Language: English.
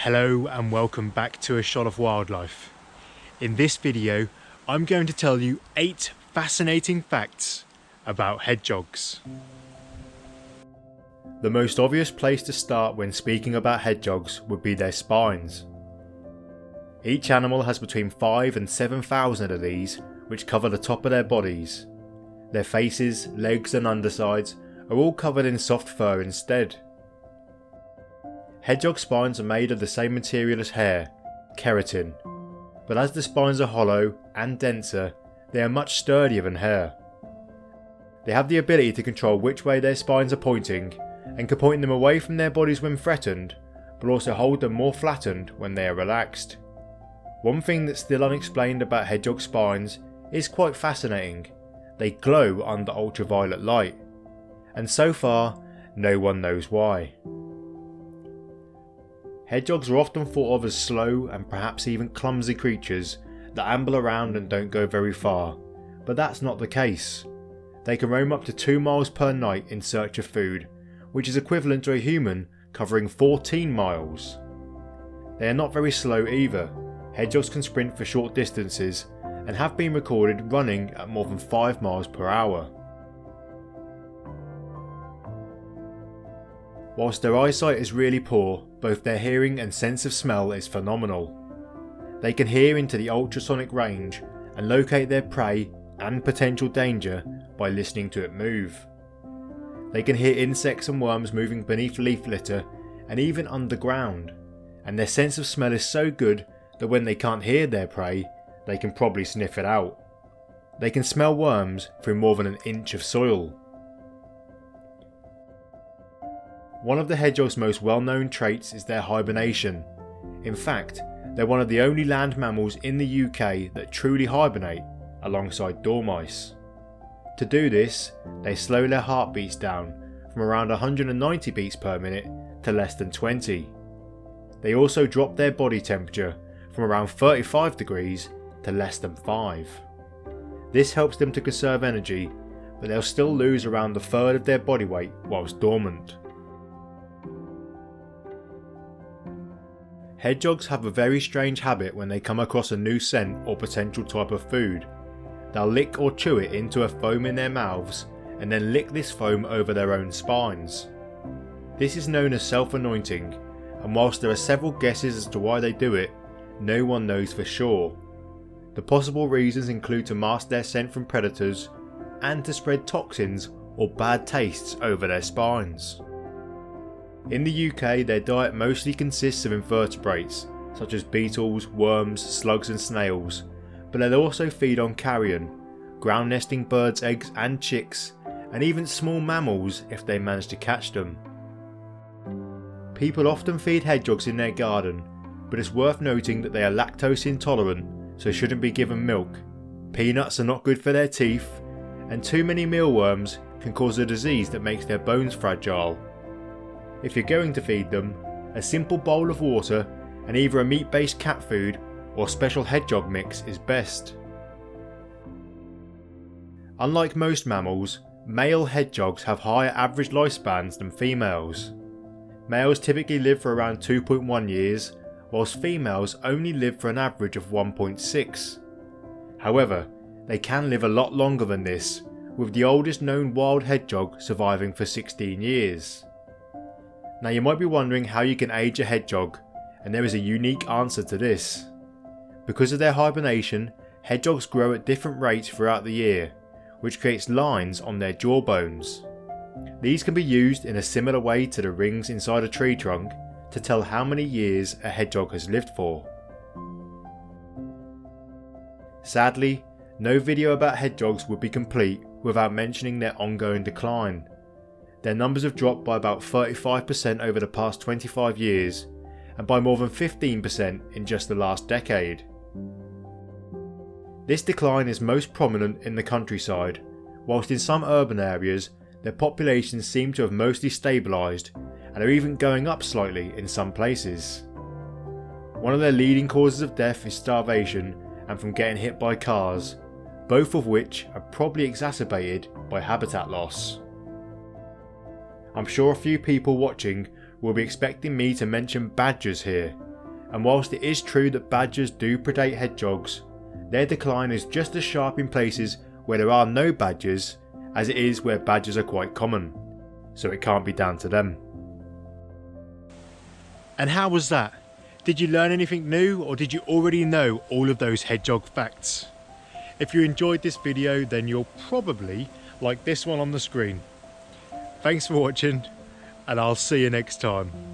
Hello and welcome back to A Shot of Wildlife. In this video, I'm going to tell you 8 fascinating facts about hedgehogs. The most obvious place to start when speaking about hedgehogs would be their spines. Each animal has between 5 and 7,000 of these, which cover the top of their bodies. Their faces, legs and undersides are all covered in soft fur instead. Hedgehog spines are made of the same material as hair, keratin, but as the spines are hollow and denser, they are much sturdier than hair. They have the ability to control which way their spines are pointing, and can point them away from their bodies when threatened, but also hold them more flattened when they are relaxed. One thing that's still unexplained about hedgehog spines is quite fascinating. They glow under ultraviolet light, and so far, no one knows why. Hedgehogs are often thought of as slow and perhaps even clumsy creatures that amble around and don't go very far, but that's not the case. They can roam up to 2 miles per night in search of food, which is equivalent to a human covering 14 miles. They are not very slow either. Hedgehogs can sprint for short distances and have been recorded running at more than 5 miles per hour. Whilst their eyesight is really poor, both their hearing and sense of smell is phenomenal. They can hear into the ultrasonic range and locate their prey and potential danger by listening to it move. They can hear insects and worms moving beneath leaf litter and even underground, and their sense of smell is so good that when they can't hear their prey, they can probably sniff it out. They can smell worms through more than an inch of soil. One of the hedgehog's most well-known traits is their hibernation. In fact, they're one of the only land mammals in the UK that truly hibernate, alongside dormice. To do this, they slow their heartbeats down from around 190 beats per minute to less than 20. They also drop their body temperature from around 35 degrees to less than 5. This helps them to conserve energy, but they'll still lose around a third of their body weight whilst dormant. Hedgehogs have a very strange habit when they come across a new scent or potential type of food. They'll lick or chew it into a foam in their mouths and then lick this foam over their own spines. This is known as self-anointing, and whilst there are several guesses as to why they do it, no one knows for sure. The possible reasons include to mask their scent from predators and to spread toxins or bad tastes over their spines. In the UK, their diet mostly consists of invertebrates such as beetles, worms, slugs and snails, but they'll also feed on carrion, ground nesting birds' eggs and chicks, and even small mammals if they manage to catch them. People often feed hedgehogs in their garden, but it's worth noting that they are lactose intolerant, so shouldn't be given milk. Peanuts are not good for their teeth, and too many mealworms can cause a disease that makes their bones fragile. If you're going to feed them, a simple bowl of water and either a meat-based cat food or special hedgehog mix is best. Unlike most mammals, male hedgehogs have higher average lifespans than females. Males typically live for around 2.1 years, whilst females only live for an average of 1.6. However, they can live a lot longer than this, with the oldest known wild hedgehog surviving for 16 years. Now you might be wondering how you can age a hedgehog, and there is a unique answer to this. Because of their hibernation, hedgehogs grow at different rates throughout the year, which creates lines on their jawbones. These can be used in a similar way to the rings inside a tree trunk to tell how many years a hedgehog has lived for. Sadly, no video about hedgehogs would be complete without mentioning their ongoing decline. Their numbers have dropped by about 35% over the past 25 years, and by more than 15% in just the last decade. This decline is most prominent in the countryside, whilst in some urban areas their populations seem to have mostly stabilised and are even going up slightly in some places. One of their leading causes of death is starvation and from getting hit by cars, both of which are probably exacerbated by habitat loss. I'm sure a few people watching will be expecting me to mention badgers here, and whilst it is true that badgers do predate hedgehogs, their decline is just as sharp in places where there are no badgers as it is where badgers are quite common, so it can't be down to them. And how was that? Did you learn anything new, or did you already know all of those hedgehog facts? If you enjoyed this video, then you'll probably like this one on the screen. Thanks for watching, and I'll see you next time.